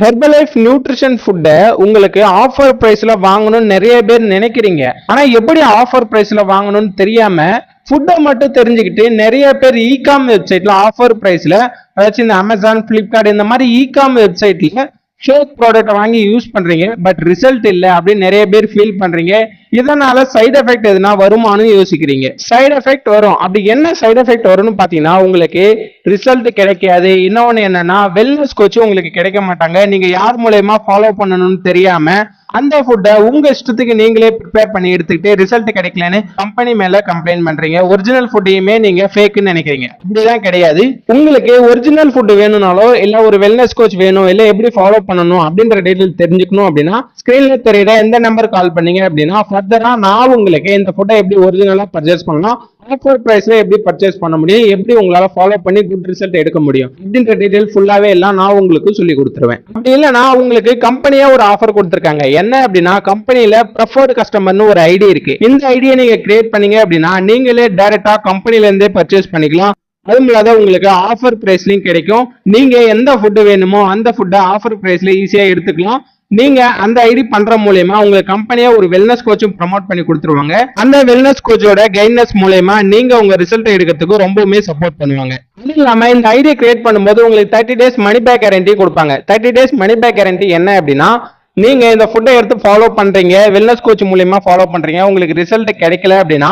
Herbalife nutrition ஃபுட்டை உங்களுக்கு offer பிரைஸ்ல வாங்கணும்னு நிறைய பேர் நினைக்கிறீங்க. ஆனா எப்படி ஆஃபர் பிரைஸ்ல வாங்கணும்னு தெரியாம ஃபுட்டை மட்டும் தெரிஞ்சுக்கிட்டு நிறைய பேர் இகாம் வெப்சைட்ல ஆஃபர் பிரைஸ்ல, அதாச்சும் இந்த அமேசான், பிளிப்கார்ட் இந்த மாதிரி இகாம் வெப்சைட்ல ஃபேக் ப்ராடக்ட் வாங்கி யூஸ் பண்றீங்க. பட் ரிசல்ட் இல்லை அப்படின்னு நிறைய பேர் ஃபீல் பண்றீங்க. இதனால சைடு எஃபெக்ட் எதுனா வருமானு யோசிக்கிறீங்க. சைடு எஃபெக்ட் வரும். அப்படி என்ன சைடு எஃபெக்ட் வரும்னு பாத்தீங்கன்னா, உங்களுக்கு ரிசல்ட் கிடைக்காது. இன்னொன்னு என்னன்னா, வெல்னஸ் கோச் உங்களுக்கு கிடைக்க மாட்டாங்க. நீங்க யார் மூலயமா ஃபாலோ பண்ணணும்னு தெரியாம அந்த ஃபுட்டை உங்க இஷ்டத்துக்கு நீங்களே ப்ரிப்பேர் பண்ணி எடுத்துக்கிட்டு ரிசல்ட் கிடைக்கலன்னு கம்பெனி மேல கம்ப்ளைண்ட் பண்றீங்க. ஒரிஜினல் ஃபுட்டையுமே நீங்க ஃபேக்குன்னு நினைக்கிறீங்க. இப்படிதான் கிடையாது. உங்களுக்கு ஒரிஜினல் ஃபுட் வேணும்னாலோ இல்ல ஒரு வெல்னஸ் கோச் வேணும், இல்ல எப்படி ஃபாலோ பண்ணணும் அப்படின்ற டீடைல் தெரிஞ்சுக்கணும் அப்படின்னா ஸ்கிரீன்ல தெரியுற எந்த நம்பர் கால் பண்ணீங்க அப்படின்னா ஃபர்தரா நான் உங்களுக்கு இந்த ஃபுட்டை எப்படி ஒரிஜினலா பர்ச்சேஸ் பண்ணலாம், ஆஃபர் பிரைஸ்ல எப்படி பர்ச்சேஸ் பண்ண முடியும், எப்படி உங்களால ஃபாலோ பண்ணி குட் ரிசல்ட் எடுக்க முடியும் அப்படின்ற டீடைல் ஃபுல்லாவே எல்லாம் நான் உங்களுக்கு சொல்லி கொடுத்துருவேன். அப்படி இல்லைன்னா உங்களுக்கு கம்பெனியா ஒரு ஆஃபர் கொடுத்துருக்காங்க. என்ன அப்படின்னா, கம்பெனில ப்ரெஃபர்டு கஸ்டமர்னு ஒரு ஐடி இருக்கு. இந்த ஐடியை நீங்க கிரியேட் பண்ணீங்க அப்படின்னா நீங்களே டைரக்டா கம்பெனில இருந்தே பர்ச்சேஸ் பண்ணிக்கலாம். அதுவும் இல்லாத உங்களுக்கு ஆஃபர் பிரைஸ்லயும் கிடைக்கும். நீங்க எந்த ஃபுட் வேணுமோ அந்த ஃபுட்டை ஆஃபர் பிரைஸ்ல ஈஸியா எடுத்துக்கலாம். நீங்க அந்த ஐடி பண்ற மூலயமா உங்க கம்பெனியா ஒரு வெல்னஸ் கோச்சும் ப்ரமோட் பண்ணி கொடுத்துருவாங்க. அந்த வெல்னஸ் கோச்சோட கைட்னஸ் மூலயமா நீங்க உங்க ரிசல்ட் எடுக்கிறதுக்கு ரொம்பவுமே சப்போர்ட் பண்ணுவாங்க. அது இல்லாம இந்த ஐடியா கிரியேட் பண்ணும்போது உங்களுக்கு 30 days மணி பேக் கேரண்டி கொடுப்பாங்க. 30 days மணி பேக் கேரண்டி என்ன அப்படின்னா, நீங்க இந்த ஃபுட்டை எடுத்து ஃபாலோ பண்றீங்க, வெல்னஸ் கோச் மூலயமா ஃபாலோ பண்றீங்க, உங்களுக்கு ரிசல்ட் கிடைக்கல அப்படின்னா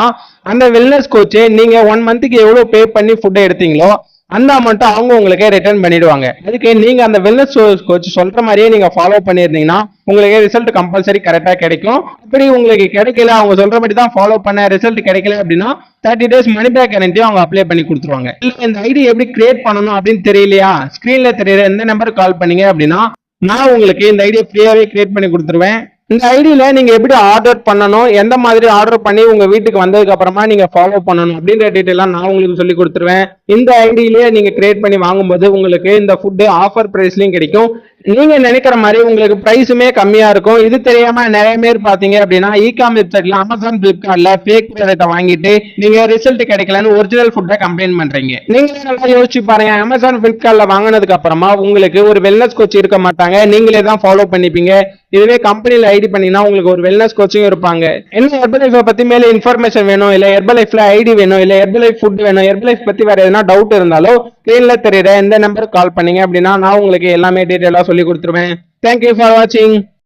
அந்த வெல்னஸ் கோச் நீங்க 1 monthக்கு எவ்வளவு பே பண்ணி ஃபுட்டை எடுத்தீங்களோ அந்த அமௌண்ட் அவங்க உங்களுக்கு ரிட்டர்ன் பண்ணிடுவாங்க. அதுக்கு நீங்க அந்த வெல்னஸ் கோச் சொல்ற மாதிரியே நீங்க ஃபாலோ பண்ணிருந்தீங்கன்னா உங்களுக்கு ரிசல்ட் கம்பல்சரி கரெக்டா கிடைக்கும். அப்படி உங்களுக்கு கிடைக்கல, அவங்க சொல்ற மாதிரி தான் ஃபாலோ பண்ண ரிசல்ட் கிடைக்கல அப்படின்னா 30 days மணி பேக் கேரண்டி அவங்க அப்ளை பண்ணி கொடுத்துருவாங்க. இல்ல இந்த ஐடி எப்படி கிரியேட் பண்ணணும் அப்படின்னு தெரியலையா, ஸ்கிரீன்ல தெரியற எந்த நம்பருக்கு கால் பண்ணீங்க அப்படின்னா நான் உங்களுக்கு இந்த ஐடியா ஃப்ரீயாவே கிரியேட் பண்ணி கொடுத்துருவேன். இந்த ஐடியில நீங்க எப்படி ஆர்டர் பண்ணணும், எந்த மாதிரி ஆர்டர் பண்ணி உங்க வீட்டுக்கு வந்ததுக்கு அப்புறமா நீங்க ஃபாலோ பண்ணணும் அப்படின்ற டீட்டெயிலாம் நான் உங்களுக்கு சொல்லி கொடுத்துருவேன். இந்த ஐடியிலேயே நீங்க கிரியேட் பண்ணி வாங்கும்போது உங்களுக்கு இந்த ஃபுட்டு ஆஃபர் பிரைஸ்லயும் கிடைக்கும். நீங்க நினைக்கிற மாதிரி உங்களுக்கு பிரைஸுமே கம்மியா இருக்கும். இது தெரியாம நிறைய பேர் பாத்தீங்க அப்படின்னா இகாம் வெப்சைட்ல, அமேசான், பிளிப்கார்ட்ல ஃபேக் ப்ராடக்ட்டை வாங்கிட்டு நீங்க ரிசல்ட் கிடைக்கலன்னு ஒரிஜினல் ஃபுட்டை கம்ப்ளைண்ட் பண்றீங்க. நீங்க நல்லா யோசிச்சு பாருங்க. அமேசான், பிளிப்கார்ட்ல வாங்கினதுக்கு அப்புறமா உங்களுக்கு ஒரு வெல்னஸ் கோச் இருக்க மாட்டாங்க, நீங்களே தான் ஃபாலோ பண்ணிப்பீங்க. இதுவே கம்பெனில ஐடி பண்ணீங்கன்னா உங்களுக்கு ஒரு வெல்னஸ் கோச்சும் இருப்பாங்க. என்ன ஹெர்பலைஃப் பத்தி மேல இன்ஃபர்மேஷன் வேணும், இல்ல ஹெர்பலைஃப்ல ஐடி வேணும், இல்ல ஹெர்பலைஃப் ஃபுட் வேணும், ஹெர்பலைஃப் பத்தி வேற எதனா டவுட் இருந்தாலும் ஸ்கிரீன்ல தெரியுற எந்த நம்பருக்கு கால் பண்ணீங்க அப்படின்னா நான் உங்களுக்கு எல்லாமே டீடைலா சொல்லி கொடுத்துருவேன். தேங்க்யூ ஃபார் வாட்சிங்.